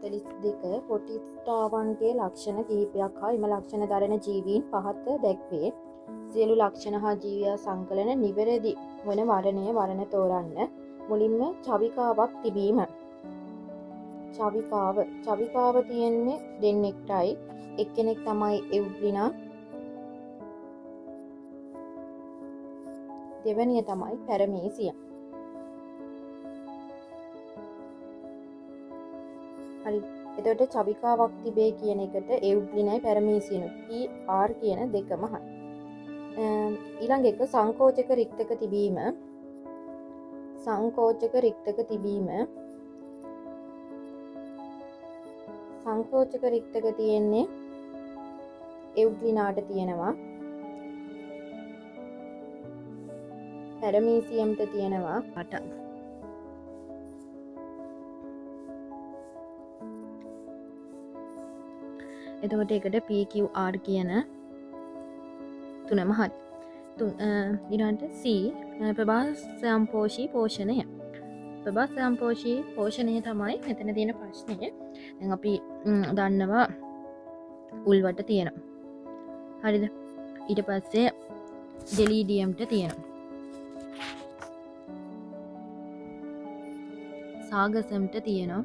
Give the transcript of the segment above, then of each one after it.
42 පොටිස්ටාවන්ගේ ලක්ෂණ කිහිපයක් හා එම ලක්ෂණ දරන ජීවීන් පහත දැක්වේ. සියලු ලක්ෂණ හා ජීවයා සංකලන නිවැරදි වන වරණය තෝරන්න. මුලින්ම චවිකාවක් තිබීම. චවිකාව තියෙන්නේ දෙන්නෙක්ටයි. එක්කෙනෙක් තමයි එව්ග්ලිනා. දෙවැනිය තමයි පැරමීසියම්. හරි. එතකොට චවිකාවක් තිබේ කියන එකට එව්ග්ලිනයි පැරමීසියනු PR කියන දෙකම හරි. ඊළඟ එක සංකෝචක රික්තක තිබීම. සංකෝචක රික්තක තියෙන්නේ එව්ග්ලිනාට තියෙනවා. පැරමීසියම්ට තියෙනවා 8. එතකොට ඒකට PQR කියන තුනම හරි. ඊළඟට C ප්‍රභාසම්පෝෂී පෝෂණය. ප්‍රභාසම්පෝෂී පෝෂණය තමයි මෙතන තියෙන ප්‍රශ්නේ. දැන් අපි දන්නවා උල්වට තියෙනවා. හරිද? ඊට පස්සේ ජෙලීඩියම්ට තියෙනවා. සාගසම්ට තියෙනවා.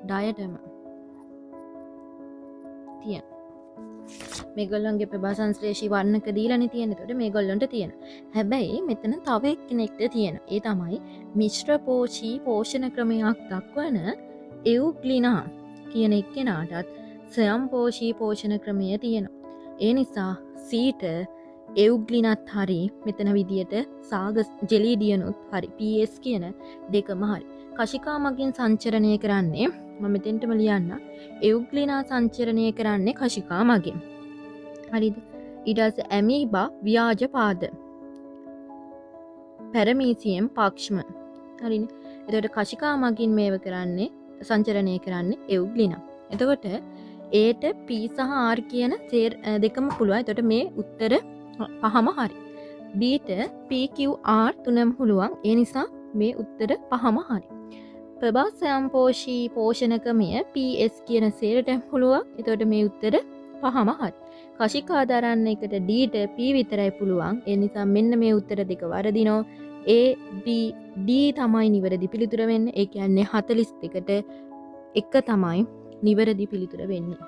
ඩයටම තියෙන. මේගොල්ලන්ගේ ප්‍රභාසංශ්ලේෂී වර්ණක දීලානේ තියෙන්නේ. එතකොට මේගොල්ලන්ට තියෙන. හැබැයි මෙතන තව එක්කෙනෙක්ට තියෙන. ඒ තමයි මිශ්‍ර පෝෂී පෝෂණ ක්‍රමයක් දක්වන එව්ග්ලිනා කියන එක්කෙනාටත් ස්වයං පෝෂී පෝෂණ ක්‍රමය තියෙනවා. ඒ නිසා සීට එව්ග්ලිනත් හරි මෙතන විදියට සාගස් ජෙලීඩියනුත් හරි PS කියන දෙකම හරි. කශිකා මගින් සංචරණය කරන්නේ මම මෙතෙන්ටම ලියන්න. එව්ග්ලිනා සංචරණය කරන්නේ කශිකා මගින්. හරිද? ඊට පස්සේ ඇමීබා ව්‍යාජ පාද. පැරමීසියම් පාක්ෂම. හරිනේ. එතකොට කශිකා මගින් මේව කරන්නේ සංචරණය කරන්නේ එව්ග්ලිනා. එතකොට Aට P සහ R කියන දෙකම පුළුවන්. එතකොට මේ උත්තර පහම හරි. Bට PQR තුනම පුළුවන්. ඒ නිසා මේ උත්තර පහම හරි. ප්‍රභාසම්පෝෂී පෝෂණකමය PS කියන සේරට පුළුවන්. එතකොට මේ උත්තර පහම හරි. කශිකා දරන්න එකට Dට P විතරයි පුළුවන්. ඒ නිසා මෙන්න මේ උත්තර දෙක වරදිනවා. A B D තමයි නිවැරදි පිළිතුර වෙන්නේ. ඒ කියන්නේ 42ට 1 තමයි නිවැරදි පිළිතුර වෙන්නේ.